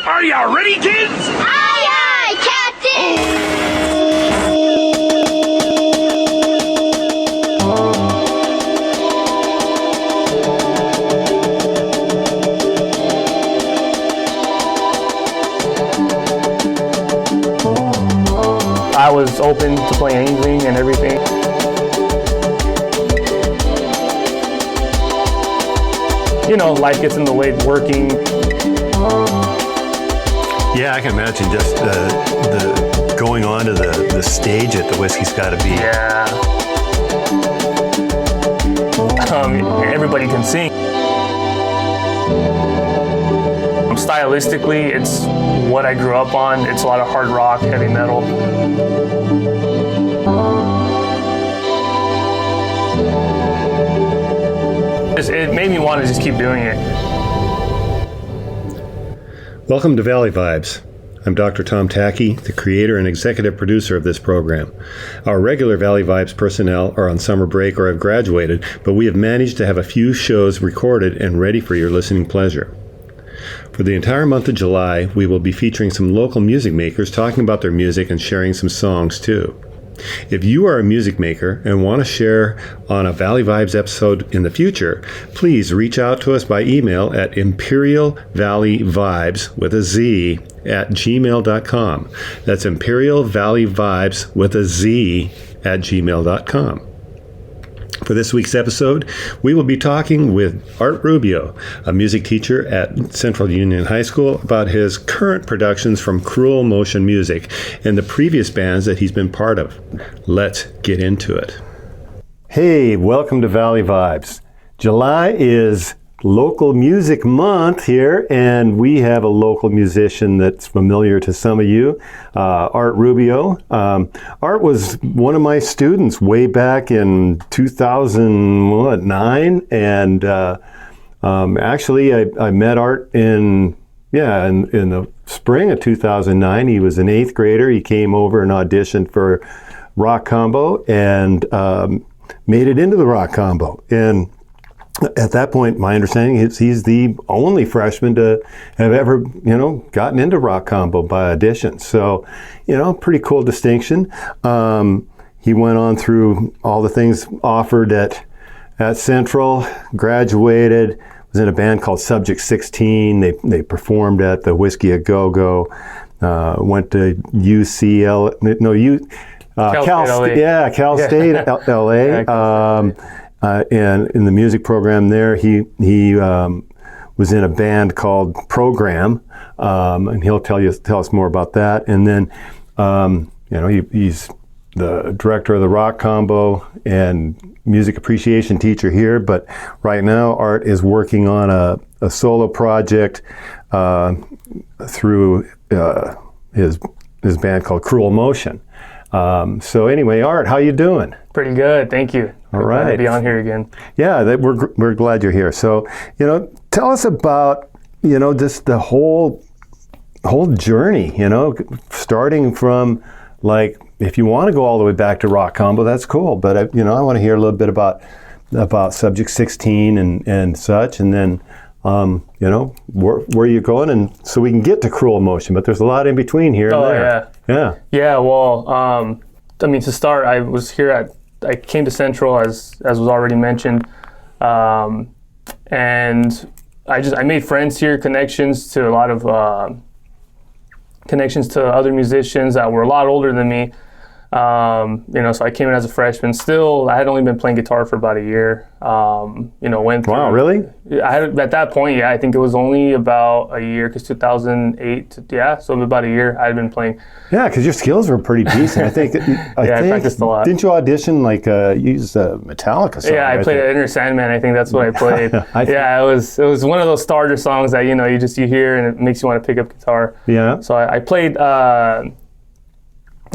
Are you ready, kids? Aye, aye, Captain! I was open to playing anything and everything. You know, life gets in the way of working. Yeah, I can imagine just the going on to the stage at the Whiskey's Gotta Be. Yeah. Everybody can sing. Stylistically, it's what I grew up on. It's a lot of hard rock, heavy metal. It made me want to just keep doing it. Welcome to Valley Vibes. I'm Dr. Tom Tackey, the creator and executive producer of this program. Our regular Valley Vibes personnel are on summer break or have graduated, but we have managed to have a few shows recorded and ready for your listening pleasure. For the entire month of July, we will be featuring some local music makers talking about their music and sharing some songs too. If you are a music maker and want to share on a Valley Vibes episode in the future, please reach out to us by email at imperialvalleyvibes with a Z at gmail.com. That's imperialvalleyvibes with a Z at gmail.com. For this week's episode, we will be talking with Art Rubio, a music teacher at Central Union High School, about his current productions from Cruel Motion Music and the previous bands that he's been part of. Let's get into it. Hey, welcome to Valley Vibes. July is local music month here, and we have a local musician that's familiar to some of you, Art Rubio. Art was one of my students way back in 2009, and actually I met Art in the spring of 2009. He was an 8th grader. He came over and auditioned for Rock Combo and made it into the Rock Combo. And at that point, my understanding is he's the only freshman to have ever, gotten into Rock Combo by audition. So, pretty cool distinction. He went on through all the things offered at Central, graduated, was in a band called Subject 16. They performed at the Whiskey A Go-Go, went to Cal State LA. And in the music program there, he was in a band called Program, and he'll tell us more about that. And then, he's the director of the Rock Combo and music appreciation teacher here. But right now, Art is working on a solo project through his band called Cruel Motion. So anyway, Art, how you doing? Pretty good, thank you. All right. Glad to be on here again. Yeah, we're glad you're here. So, tell us about, just the whole journey, starting from, like, if you want to go all the way back to Rock Combo, that's cool. But, I want to hear a little bit about Subject 16 and such, and then, where you're going, and so we can get to Cruel Motion. But there's a lot in between here and there. Yeah, well, to start, I came to Central as was already mentioned, and I made friends here, connections to a lot of connections to other musicians that were a lot older than me. So I came in as a freshman. Still, I had only been playing guitar for about a year. Went through. Wow, really? At that point, I think it was only about a year, because 2008. So about a year I had been playing. Yeah, because your skills were pretty decent. I think. I practiced a lot. Didn't you audition use a Metallica song? Yeah, I played Enter Sandman. I think that's what I played. It was one of those starter songs that you hear and it makes you want to pick up guitar. Yeah. So I played.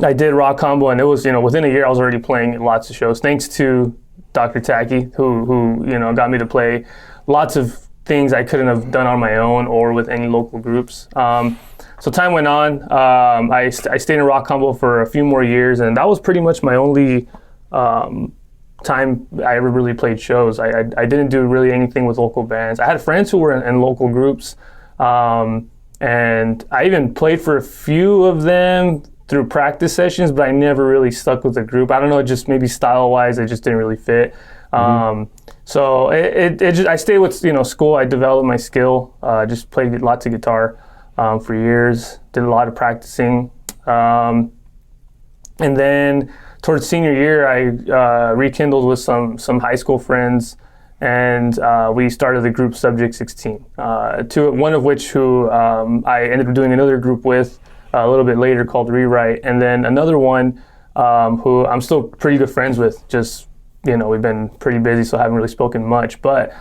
I did Rock Combo, and it was, within a year I was already playing lots of shows, thanks to Dr. Tackey, who got me to play lots of things I couldn't have done on my own or with any local groups. So time went on. I stayed in Rock Combo for a few more years, and that was pretty much my only time I ever really played shows. I didn't do really anything with local bands. I had friends who were in local groups, And I even played for a few of them through practice sessions, but I never really stuck with the group. I don't know, just maybe style-wise, it just didn't really fit. So I stayed with school. I developed my skill. Just played lots of guitar for years. Did a lot of practicing, and then towards senior year, I rekindled with some high school friends, and we started the group Subject 16. One of which who I ended up doing another group with a little bit later called Rewrite, and then another one who I'm still pretty good friends with. Just we've been pretty busy, so I haven't really spoken much, but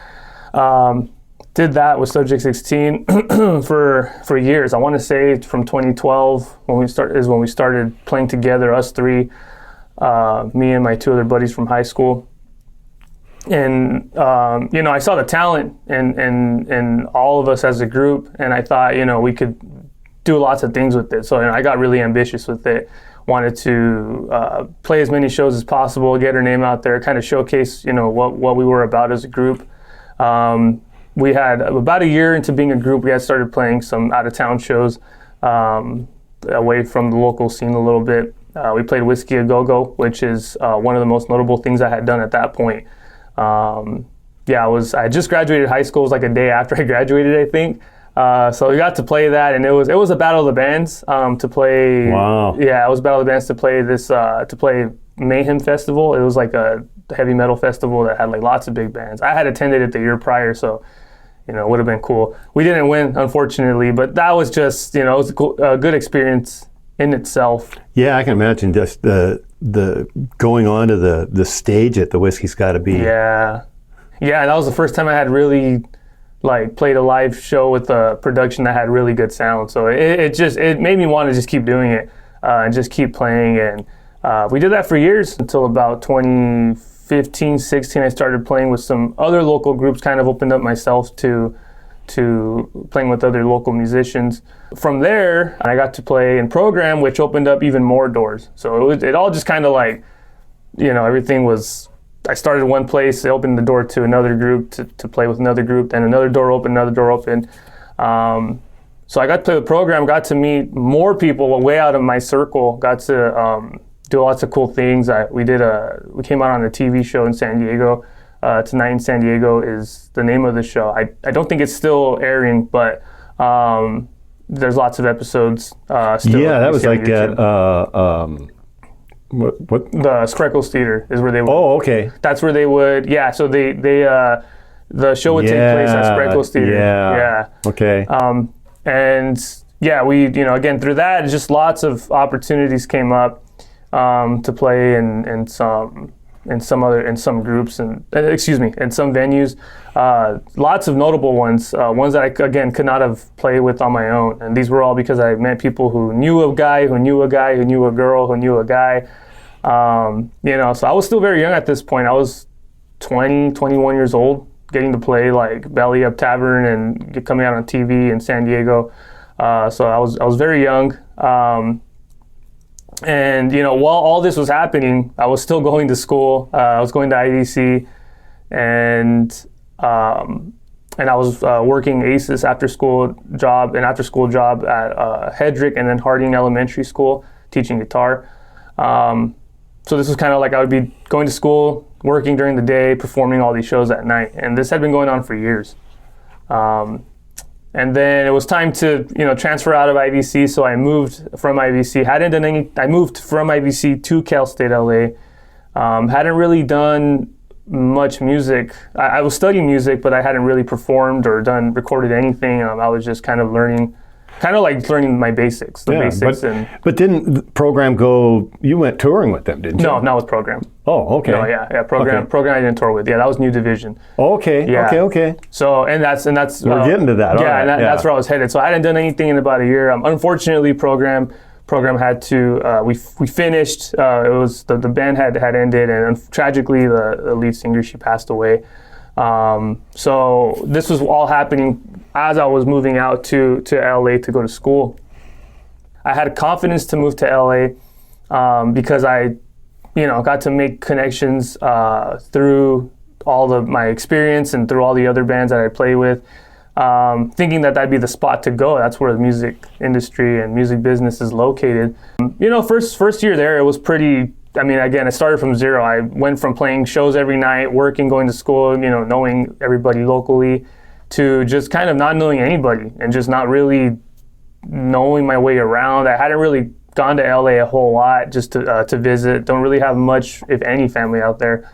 did that with Subject 16 for years. I want to say from 2012 when we started playing together, us three, me and my two other buddies from high school. And I saw the talent in all of us as a group, and I thought we could do lots of things with it. So I got really ambitious with it. Wanted to play as many shows as possible, get our name out there, kind of showcase, what we were about as a group. We had about a year into being a group, we had started playing some out-of-town shows away from the local scene a little bit. We played Whiskey A Go-Go, which is one of the most notable things I had done at that point. I just graduated high school. It was like a day after I graduated, I think. So we got to play that, and it was a battle of the bands to play. Wow. Yeah, it was a battle of the bands to play this to play Mayhem Festival. It was like a heavy metal festival that had like lots of big bands. I had attended it the year prior, so it would have been cool. We didn't win, unfortunately, but that was just it was a good experience in itself. Yeah, I can imagine just the going on to the stage at the Whiskey's Gotta Be. Yeah, that was the first time I had really played a live show with a production that had really good sound. So it made me want to just keep doing it and just keep playing. And we did that for years until about 2015, 16. I started playing with some other local groups, kind of opened up myself to playing with other local musicians. From there, I got to play in program, which opened up even more doors. So it all just kind of everything was, I started one place, they opened the door to another group to play with another group, then another door opened. So I got to play the program, got to meet more people way out of my circle, got to do lots of cool things. We came out on a TV show in San Diego. Tonight in San Diego is the name of the show. I don't think it's still airing, but there's lots of episodes still. Yeah, that was like at what? The Spreckles Theater is where they would. Oh, okay. That's where they would. Yeah, so the show would take place at Spreckles Theater. Yeah. Okay. And yeah, we again through that, just lots of opportunities came up to play in some groups and in some venues. Lots of notable ones that I again could not have played with on my own, and these were all because I met people who knew a guy who knew a guy who knew a girl who knew a guy. So I was still very young at this point. I was 20, 21 years old, getting to play like Belly Up Tavern and coming out on TV in San Diego. So I was very young. And while all this was happening, I was still going to school. I was going to IDC, and I was working ACES after school job at Hedrick and then Harding Elementary School, teaching guitar. So this was kind of like I would be going to school, working during the day, performing all these shows at night, and this had been going on for years. And then it was time to, transfer out of IVC, so I moved from IVC. I moved from IVC to Cal State LA. Hadn't really done much music. I was studying music, but I hadn't really performed or recorded anything. I was just kind of learning my basics, basics. But didn't the program go, you went touring with them, didn't you? No, not with program. Oh, okay. No, yeah, program. Okay. Program I didn't tour with. Yeah, that was New Division. Okay, yeah. Okay. So, and that's we're getting to that. Yeah, right. That's where I was headed. So I hadn't done anything in about a year. Unfortunately, program had to. We finished. It was the band had ended, and tragically, the lead singer, she passed away. So this was all happening as I was moving out to LA to go to school. I had confidence to move to LA because I got to make connections through all of my experience and through all the other bands that I play with. thinking that that'd be the spot to go. That's where the music industry and music business is located. First year there, it was pretty. I mean, again, I started from zero. I went from playing shows every night, working, going to school, knowing everybody locally, to just kind of not knowing anybody and just not really knowing my way around. I hadn't really gone to LA a whole lot just to visit. Don't really have much, if any, family out there.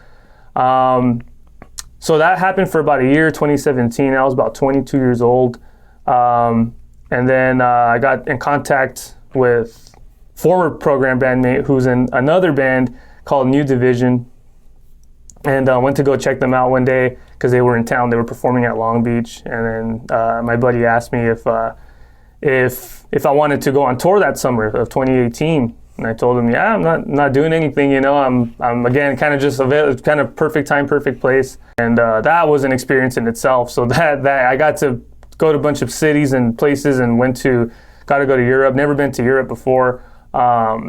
So that happened for about a year, 2017. I was about 22 years old. And then I got in contact with former program bandmate who's in another band called New Division, and went to go check them out one day because they were in town. They were performing at Long Beach, and then my buddy asked me if I wanted to go on tour that summer of 2018, and I told him, yeah, I'm not doing anything. I'm again kind of just kind of perfect time, perfect place, and that was an experience in itself. So that I got to go to a bunch of cities and places, and got to go to Europe. Never been to Europe before. Got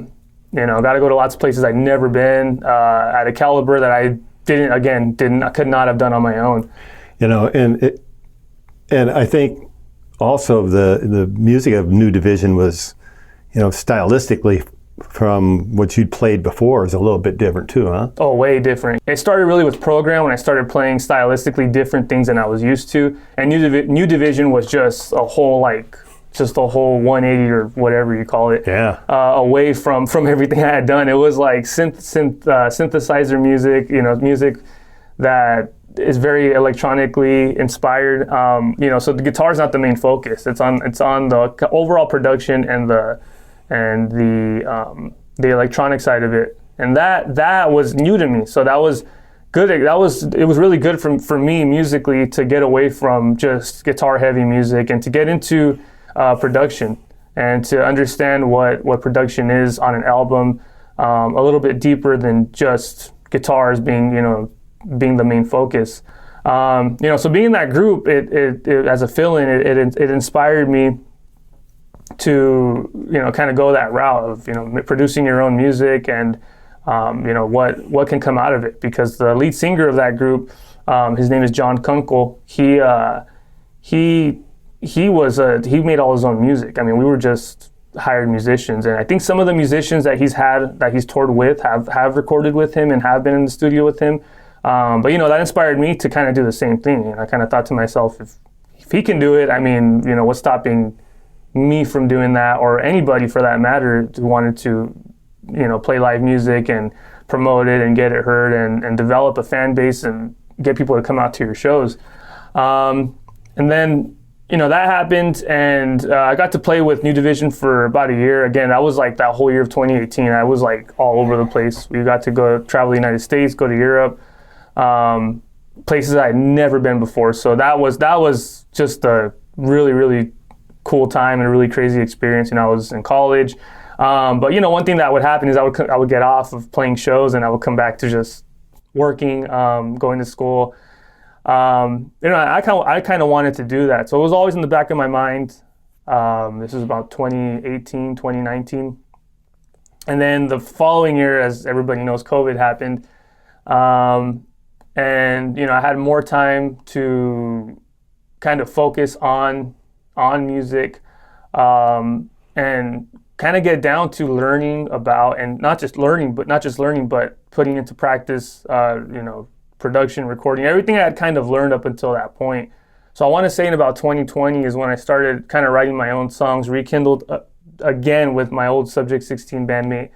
to go to lots of places I'd never been at a caliber that I could not have done on my own. And I think also the music of New Division was, stylistically from what you'd played before is a little bit different too, huh? Oh, way different. It started really with program when I started playing stylistically different things than I was used to, and New Division was just a whole 180 or whatever you call it, away from everything I had done. It was like synthesizer music, music that is very electronically inspired. So the guitar's not the main focus. It's on the overall production and the electronic side of it, and that was new to me. So that was good. It was really good for me musically to get away from just guitar heavy music and to get into production and to understand what production is on an album a little bit deeper than just guitars being the main focus. So being in that group, it as a fill-in, it inspired me to kind of go that route of producing your own music and what can come out of it, because the lead singer of that group, his name is John Kunkel. He made all his own music. I mean, we were just hired musicians, and I think some of the musicians that he's toured with have recorded with him and have been in the studio with him. But that inspired me to kind of do the same thing. And I kind of thought to myself, if he can do it, I mean, what's stopping me from doing that, or anybody for that matter who wanted to, play live music and promote it and get it heard and develop a fan base and get people to come out to your shows. And then that happened, and I got to play with New Division for about a year. Again, that was like that whole year of 2018. I was like all over the place. We got to go travel the United States, go to Europe, places I had never been before. So that was just a really, really cool time and a really crazy experience. I was in college, but one thing that would happen is I would get off of playing shows and I would come back to just working, going to school. I kind of wanted to do that. So it was always in the back of my mind. This was about 2018, 2019. And then the following year, as everybody knows, COVID happened. And I had more time to kind of focus on music, and kind of get down to learning about, and not just learning, but putting into practice, production, recording, everything I had kind of learned up until that point. So I want to say in about 2020 is when I started kind of writing my own songs, rekindled again with my old Subject 16 bandmate.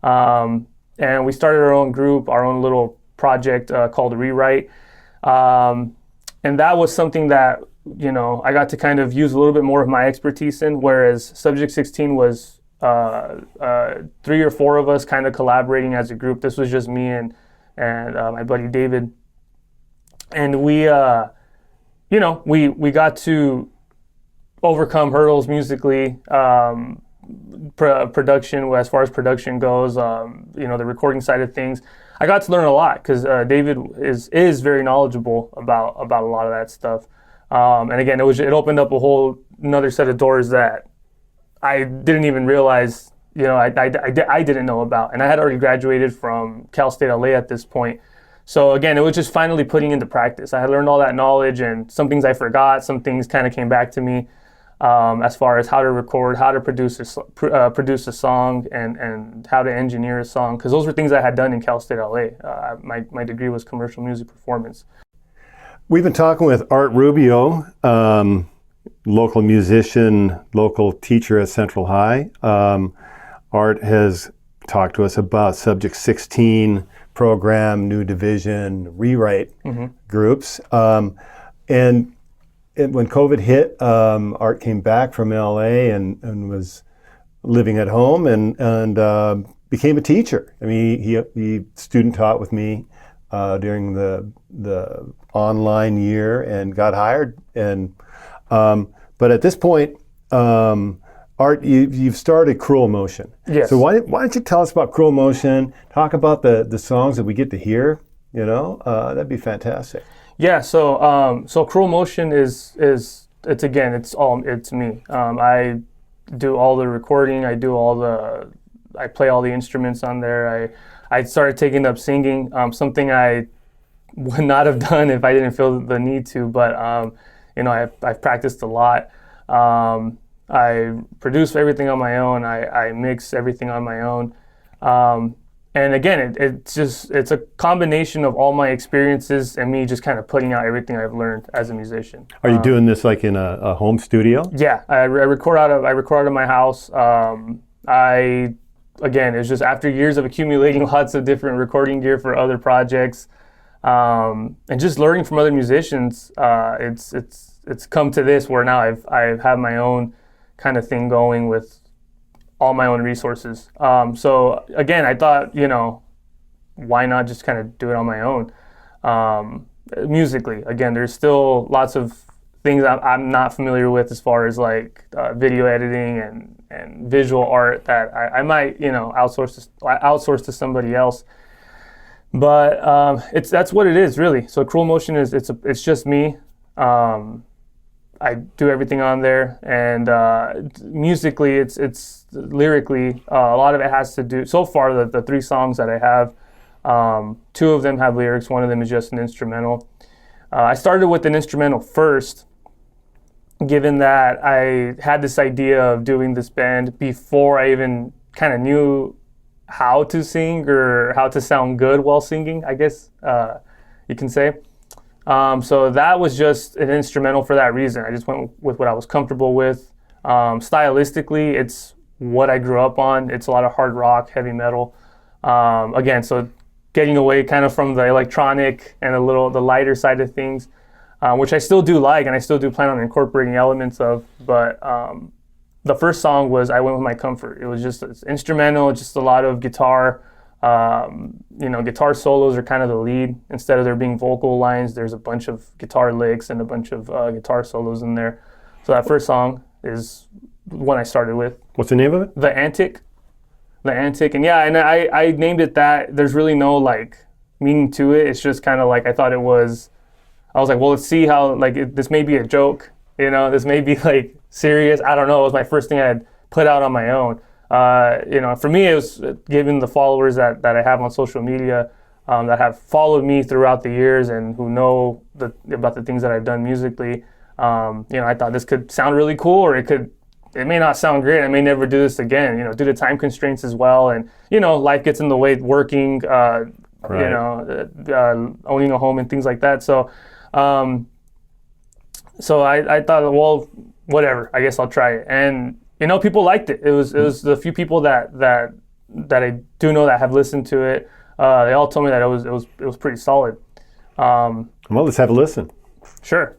And we started our own group, our own little project called Rewrite. And that was something that, I got to kind of use a little bit more of my expertise in, whereas Subject 16 was 3 or 4 of us kind of collaborating as a group. This was just me and my buddy David, and we got to overcome hurdles musically, production, as far as production goes, the recording side of things. I got to learn a lot because David is very knowledgeable about a lot of that stuff, and again, it opened up a whole another set of doors that I didn't even realize. I didn't know about, and I had already graduated from Cal State LA at this point. So again, it was just finally putting into practice. I had learned all that knowledge, and some things I forgot, some things kind of came back to me, as far as how to record, how to produce a song, and how to engineer a song, because those were things I had done in Cal State LA. My degree was commercial music performance. We've been talking with Art Rubio, local musician, local teacher at Central High. Art has talked to us about Subject 16 program, new division, rewrite groups. And when COVID hit, Art came back from LA and was living at home and became a teacher. I mean, he student taught with me during the online year and got hired. And but at this point, Art, you've started Cruel Motion. Yes. So why don't you tell us about Cruel Motion? Talk about the songs that we get to hear. That'd be fantastic. Yeah. So Cruel Motion is it's me. I do all the recording. I play all the instruments on there. I started taking up singing, something I would not have done if I didn't feel the need to. But I've practiced a lot. I produce everything on my own. I mix everything on my own. And again, it's a combination of all my experiences and me just kind of putting out everything I've learned as a musician. Are you doing this like in a home studio? Yeah, I record out of my house. Again, it's just after years of accumulating lots of different recording gear for other projects, and just learning from other musicians. It's come to this where now I've had my own kind of thing going with all my own resources. So again, I thought, why not just kind of do it on my own? Musically, again, there's still lots of things I'm not familiar with as far as like video editing and visual art that I might, outsource to somebody else. But that's what it is, really. So Cruel Motion it's just me. I do everything on there, and musically, it's lyrically, a lot of it has to do. So far, the 3 songs that I have, 2 of them have lyrics. 1 of them is just an instrumental. I started with an instrumental first, given that I had this idea of doing this band before I even kind of knew how to sing or how to sound good while singing, I guess you can say. So that was just an instrumental for that reason. I just went with what I was comfortable with. Stylistically, it's what I grew up on. It's a lot of hard rock, heavy metal. Again, so getting away kind of from the electronic and the lighter side of things, which I still do like and I still do plan on incorporating elements of. But the first song I went with my comfort. It was just it's instrumental, just a lot of guitar. Guitar solos are kind of the lead. Instead of there being vocal lines, there's a bunch of guitar licks and a bunch of guitar solos in there. So that first song is one I started with. What's the name of it? The Antic. And yeah, and I named it that. There's really no like meaning to it. It's just kind of like I thought it was. I was like, well, let's see how this may be a joke. This may be like serious. I don't know. It was my first thing I had put out on my own. For me, it was given the followers that I have on social media that have followed me throughout the years and who know about the things that I've done musically. I thought this could sound really cool, or it may not sound great. I may never do this again, due to time constraints as well. And, life gets in the way, working, right. Owning a home and things like that. So I thought, well, whatever, I guess I'll try it. And, people liked it. It was the few people that I do know that have listened to it. They all told me that it was pretty solid. Well, let's have a listen. Sure.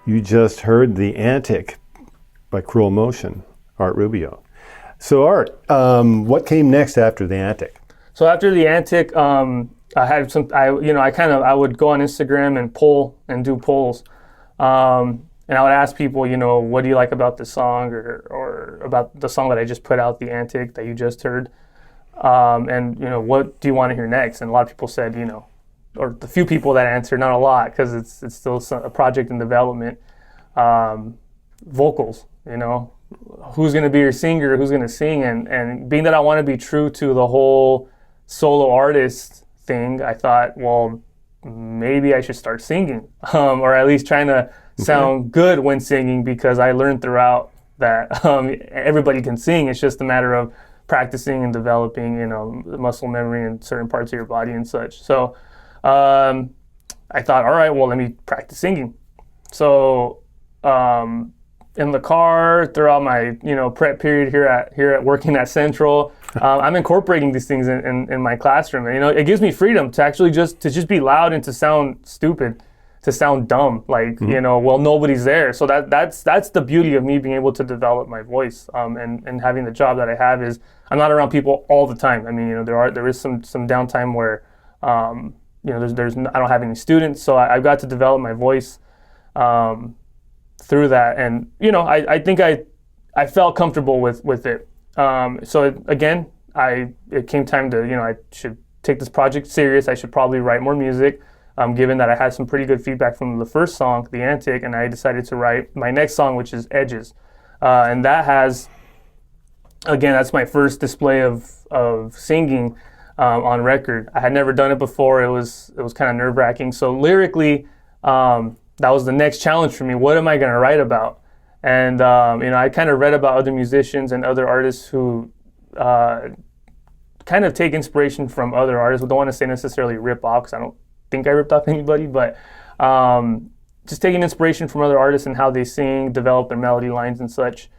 You just heard The Antic by Cruel Motion, Art Rubio. So Art, what came next after The Antic? So after The Antic, I had I would go on Instagram and do polls. And I would ask people, what do you like about this song or about the song that I just put out, The Antic, that you just heard? And, what do you want to hear next? And a lot of people said, or the few people that answered, not a lot, because it's still a project in development, vocals, who's going to be your singer, who's going to sing. And being that I want to be true to the whole solo artist thing, I thought, well, maybe I should start singing, or at least trying to sound good when singing, because I learned throughout that everybody can sing. It's just a matter of practicing and developing, muscle memory in certain parts of your body and such. So I thought, all right, well, let me practice singing. So in the car, throughout my prep period here at working at Central, I'm incorporating these things in my classroom, and it gives me freedom to actually just be loud and to sound stupid, to sound dumb, like nobody's there. So that's the beauty of me being able to develop my voice, and having the job that I have is I'm not around people all the time. I mean, there is some downtime where there's I don't have any students, so I've got to develop my voice through that, and I think I felt comfortable with it. So again, it came time to I should take this project serious. I should probably write more music. Given that I had some pretty good feedback from the first song, The Antic, and I decided to write my next song, which is Edges. And that has, again, that's my first display of singing on record. I had never done it before. It was kind of nerve-wracking. So lyrically, that was the next challenge for me. What am I going to write about? And, I kind of read about other musicians and other artists who kind of take inspiration from other artists. I don't want to say necessarily rip off, because I don't think I ripped off anybody, but just taking inspiration from other artists and how they sing, develop their melody lines and such.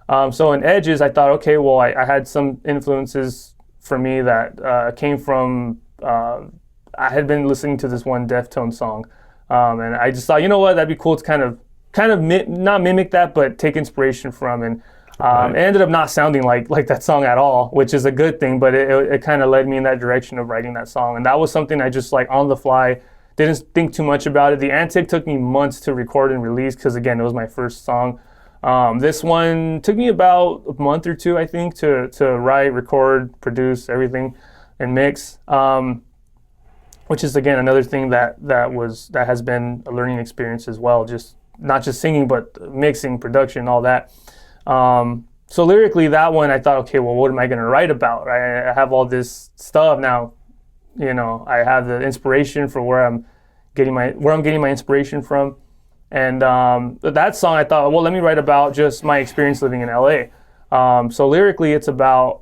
So in Edges, I thought, okay, well, I had some influences for me that came from, I had been listening to this one Deftones song, and I just thought, that'd be cool to kind of not mimic that, but take inspiration from. And it ended up not sounding like that song at all, which is a good thing, but it kind of led me in that direction of writing that song. And that was something I just on the fly, didn't think too much about it. The Antic took me months to record and release, because again, it was my first song. This one took me about a month or two, I think, to write, record, produce, everything, and mix. Which is again another thing that has been a learning experience as well. Just not just singing, but mixing, production, all that. So lyrically, that one, I thought, okay, well, what am I going to write about? I have all this stuff now. I have the inspiration for where I'm getting my inspiration from. And that song, I thought, well, let me write about just my experience living in LA. So lyrically, it's about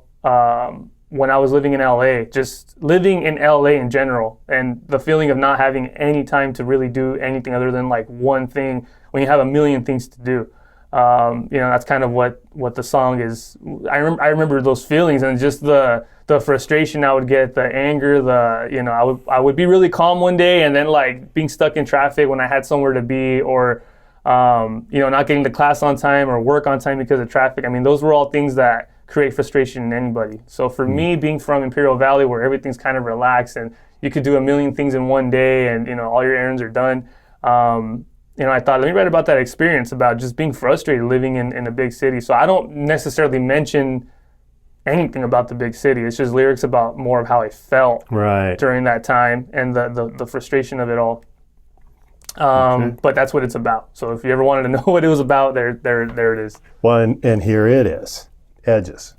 when I was living in LA, just living in LA in general, and the feeling of not having any time to really do anything other than one thing when you have a million things to do. That's kind of what the song is. I remember those feelings, and just the frustration I would get, the anger, I would be really calm one day, and then being stuck in traffic when I had somewhere to be, or not getting to class on time or work on time because of traffic. I mean, those were all things that create frustration in anybody. So for me, being from Imperial Valley, where everything's kind of relaxed and you could do a million things in one day, and all your errands are done. I thought, let me write about that experience, about just being frustrated living in a big city. So I don't necessarily mention anything about the big city. It's just lyrics about more of how I felt during that time, and the frustration of it all. But that's what it's about. So if you ever wanted to know what it was about, there it is. Well, and here it is, Edges.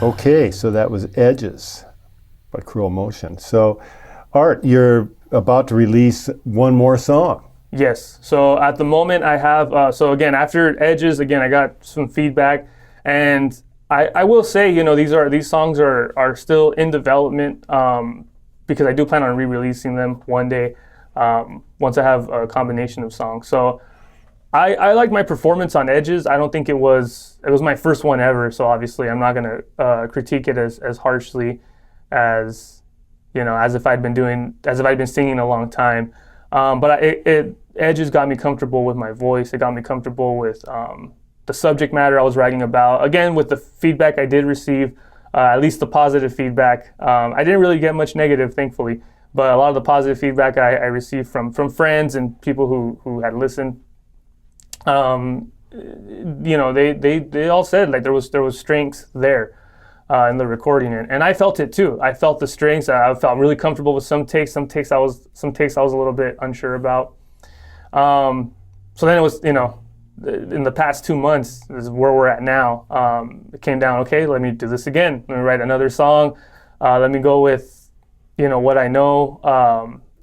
Okay, so that was Edges by Cruel Motion. So, Art, you're about to release one more song. Yes. So at the moment I have, so again, after Edges, again, I got some feedback, and I will say, these songs are still in development, because I do plan on re-releasing them one day, once I have a combination of songs. So I like my performance on Edges. I don't think it was my first one ever, so obviously I'm not gonna critique it as harshly as as if I'd been singing a long time. But Edges got me comfortable with my voice. It got me comfortable with the subject matter I was writing about. Again, with the feedback I did receive, at least the positive feedback. I didn't really get much negative, thankfully, but a lot of the positive feedback I received from friends and people who had listened. They all said like there was strength there in the recording, and I felt it too. I felt the strengths. I felt really comfortable with some takes. Some takes I was a little bit unsure about. So then it was, in the past 2 months is where we're at now. It came down, okay, let me do this again. Let me write another song. Let me go with, what I know,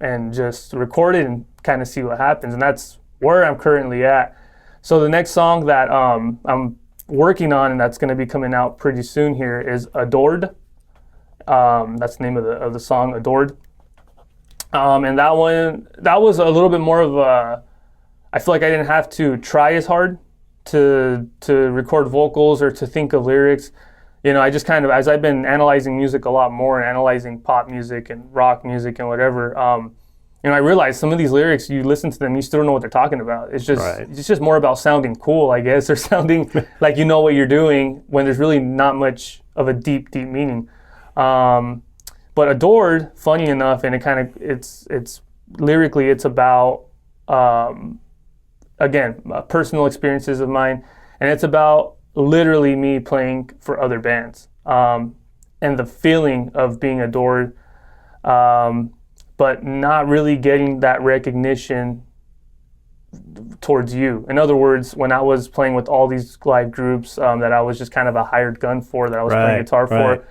and just record it and kind of see what happens. And that's where I'm currently at. So the next song that I'm working on, and that's going to be coming out pretty soon here, is Adored. That's the name of the song, Adored. And that was a little bit more of a, I feel like I didn't have to try as hard to record vocals or to think of lyrics. I just kind of, as I've been analyzing music a lot more and analyzing pop music and rock music and whatever, I realized some of these lyrics, you listen to them, you still don't know what they're talking about. It's just more about sounding cool, I guess, or sounding like you know what you're doing when there's really not much of a deep meaning. But Adored, funny enough, and it's lyrically, it's about, again, personal experiences of mine, and it's about literally me playing for other bands, and the feeling of being adored, but not really getting that recognition towards you. In other words, when I was playing with all these live groups that I was just kind of a hired gun for, that I was playing guitar for,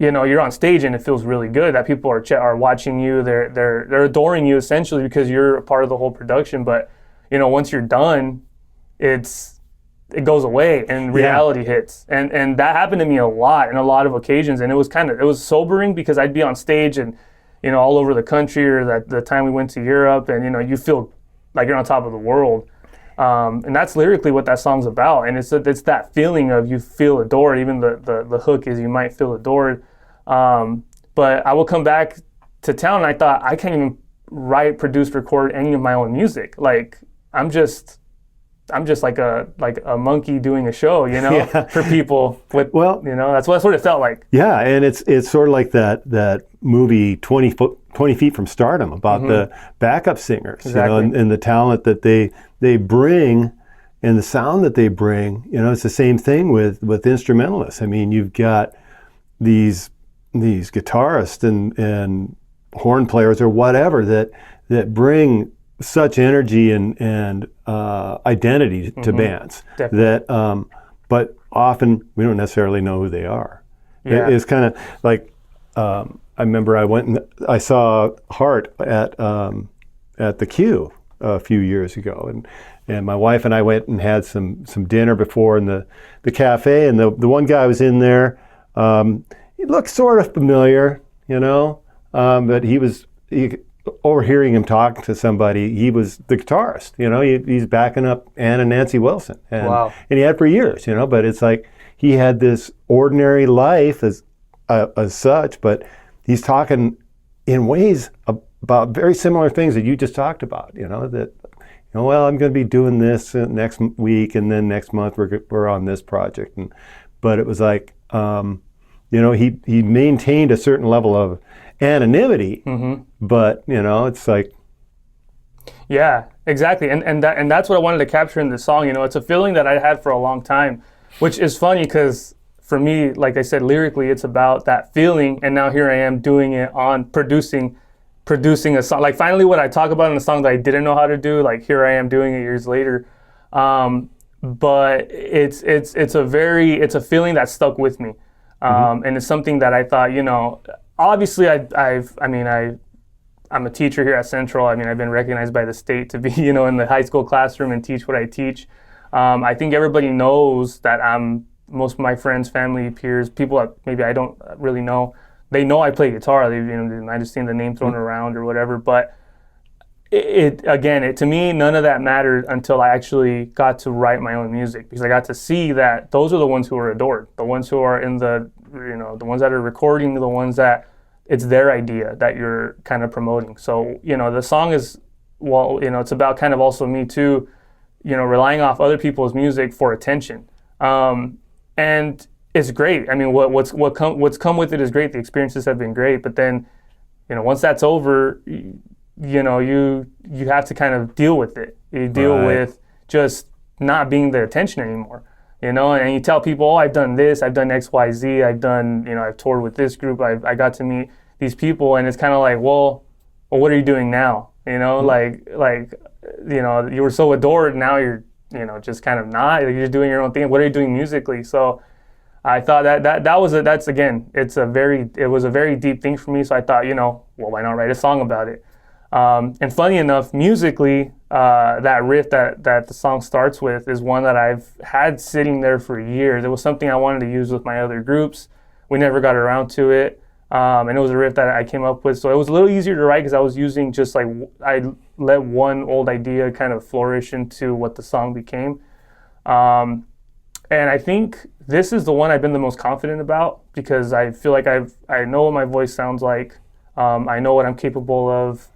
you're on stage and it feels really good that people are watching you. They're adoring you essentially because you're a part of the whole production. But once you're done, it goes away and reality hits. And that happened to me a lot in a lot of occasions. And it was sobering because I'd be on stage and all over the country, or that the time we went to Europe, and you feel like you're on top of the world. And that's lyrically what that song's about. And it's that feeling of you feel adored. Even the hook is you might feel adored. But I will come back to town and I thought, I can't even write, produce, record any of my own music. Like I'm just like a monkey doing a show, for people. That's what it felt like. Yeah, and it's sort of like that movie 20 Feet from Stardom about the backup singers, exactly. and the talent that they bring and the sound that they bring. It's the same thing with instrumentalists. I mean, you've got these guitarists and horn players or whatever that bring such energy and identity to bands. Definitely. But often we don't necessarily know who they are. Yeah. It's kind of like I remember I went and I saw Hart at the Q a few years ago, and my wife and I went and had some dinner before in the cafe, and the one guy was in there. He looked sort of familiar, but he overhearing him talk to somebody, he was the guitarist. He's backing up Ann and Nancy Wilson, and wow. And he had for years. But it's like he had this ordinary life as such, but he's talking in ways about very similar things that you just talked about. Well, I'm going to be doing this next week, and then next month we're on this project, but it was like he maintained a certain level of anonymity, but it's like, yeah, exactly, and that's what I wanted to capture in this song. It's a feeling that I had for a long time, which is funny because for me, like I said, lyrically, it's about that feeling, and now here I am doing it on producing a song. Like finally, what I talk about in a song that I didn't know how to do, like here I am doing it years later. but it's a feeling that stuck with me, and it's something that I thought, obviously I'm a teacher here at Central. I mean, I've been recognized by the state to be, in the high school classroom and teach what I teach. I think everybody knows that most of my friends, family, peers, people that maybe I don't really know, they know I play guitar. They might have seen the name thrown around or whatever. But to me, none of that mattered until I actually got to write my own music, because I got to see that those are the ones who are adored, the ones who are in the ones that are recording, the ones that it's their idea that you're kind of promoting. So, the song is, it's about kind of also me too, relying off other people's music for attention. And it's great. I mean, what's come with it is great. The experiences have been great, but then, once that's over, you have to kind of deal with it. You deal with just not being the attention anymore, and you tell people, oh, I've done this, I've done X, Y, Z, I've done, I've toured with this group, I got to meet these people, and it's kind of like, well, what are you doing now? You were so adored, now you're, just kind of not, you're just doing your own thing. What are you doing musically? So I thought it was a very deep thing for me. So I thought, well, why not write a song about it? And funny enough, musically, that riff that the song starts with is one that I've had sitting there for years. It was something I wanted to use with my other groups. We never got around to it. And it was a riff that I came up with. So it was a little easier to write because I was using just I let one old idea kind of flourish into what the song became. And I think this is the one I've been the most confident about, because I feel like I know what my voice sounds like. I know what I'm capable of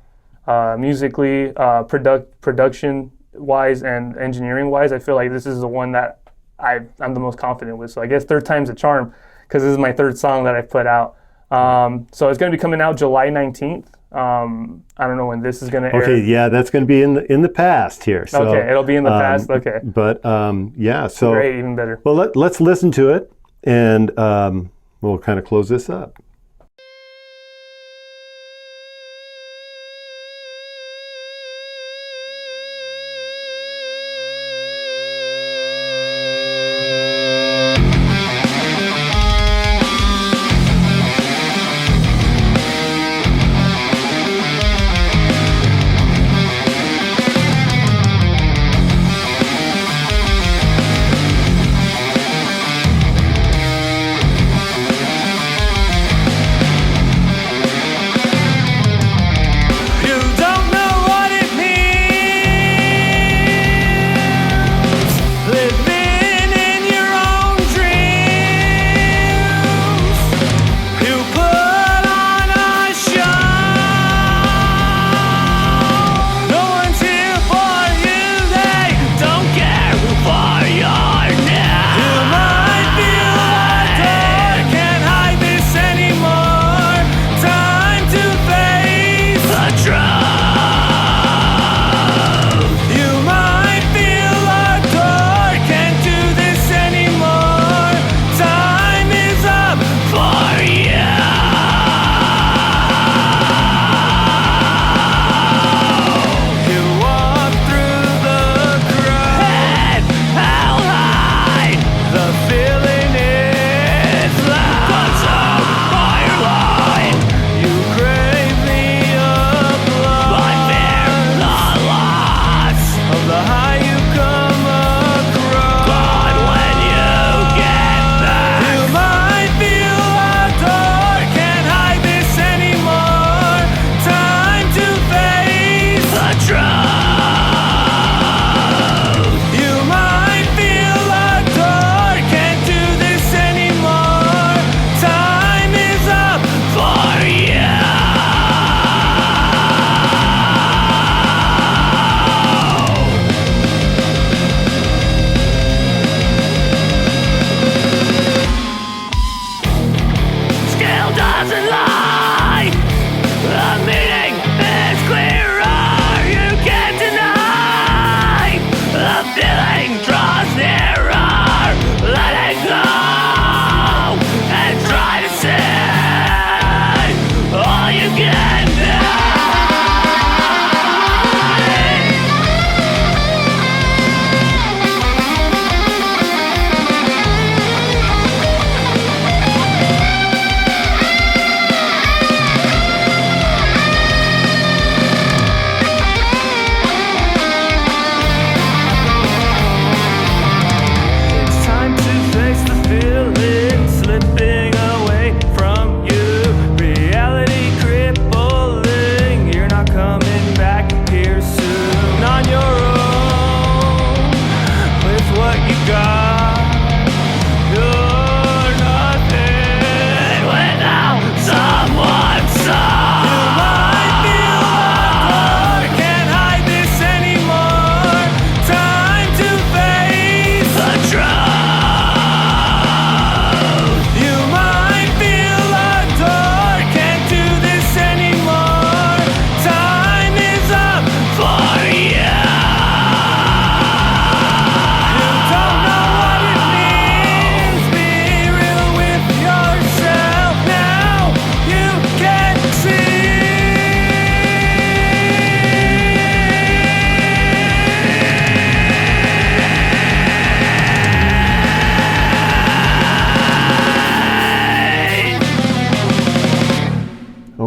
musically, production-wise and engineering-wise. I feel like this is the one that I'm the most confident with. So I guess third time's a charm, because this is my third song that I've put out. So it's going to be coming out July 19th. I don't know when this is going to air. Okay, yeah, that's going to be in the past here. So, okay, it'll be in the past. Okay. But yeah, so great, even better. Well, let's listen to it, and we'll kind of close this up.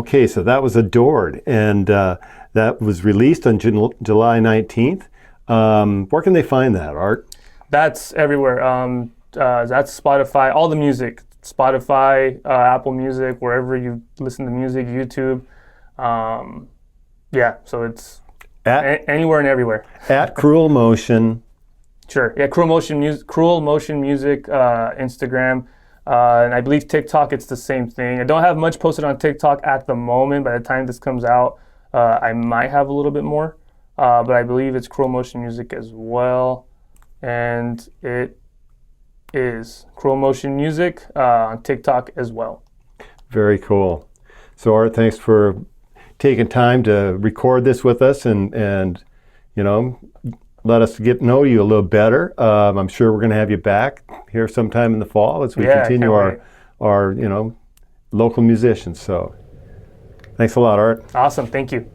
Okay, so that was Adored, and that was released on July 19th. Where can they find that, Art? That's everywhere. That's Spotify, all the music. Spotify, Apple Music, wherever you listen to music, YouTube. So it's anywhere and everywhere. At Cruel Motion. Sure. Yeah, Cruel Motion Music, Instagram. And I believe TikTok, it's the same thing. I don't have much posted on TikTok at the moment. By the time this comes out, I might have a little bit more. But I believe it's Cruel Motion Music as well. And it is Cruel Motion Music on TikTok as well. Very cool. So Art, thanks for taking time to record this with us and let us get to know you a little better. I'm sure we're going to have you back here sometime in the fall as we continue our local musicians. So thanks a lot, Art. Awesome. Thank you.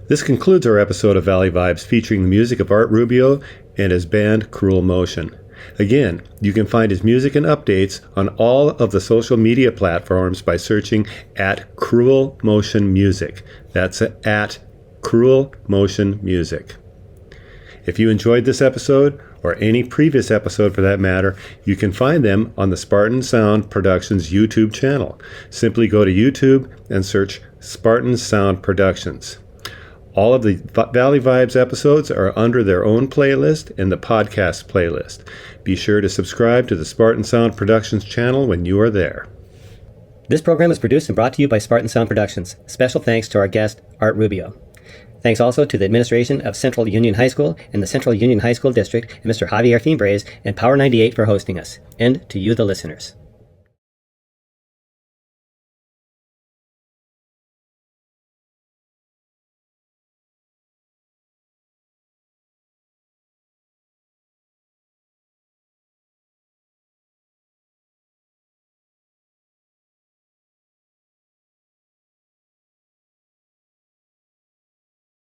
This concludes our episode of Valley Vibes featuring the music of Art Rubio and his band Cruel Motion. Again, you can find his music and updates on all of the social media platforms by searching at Cruel Motion Music. That's at Cruel Motion Music. If you enjoyed this episode, or any previous episode for that matter, you can find them on the Spartan Sound Productions YouTube channel. Simply go to YouTube and search Spartan Sound Productions. All of the Valley Vibes episodes are under their own playlist in the podcast playlist. Be sure to subscribe to the Spartan Sound Productions channel when you are there. This program is produced and brought to you by Spartan Sound Productions. Special thanks to our guest, Art Rubio. Thanks also to the administration of Central Union High School and the Central Union High School District, and Mr. Javier Fimbres and Power 98 for hosting us, and to you, the listeners.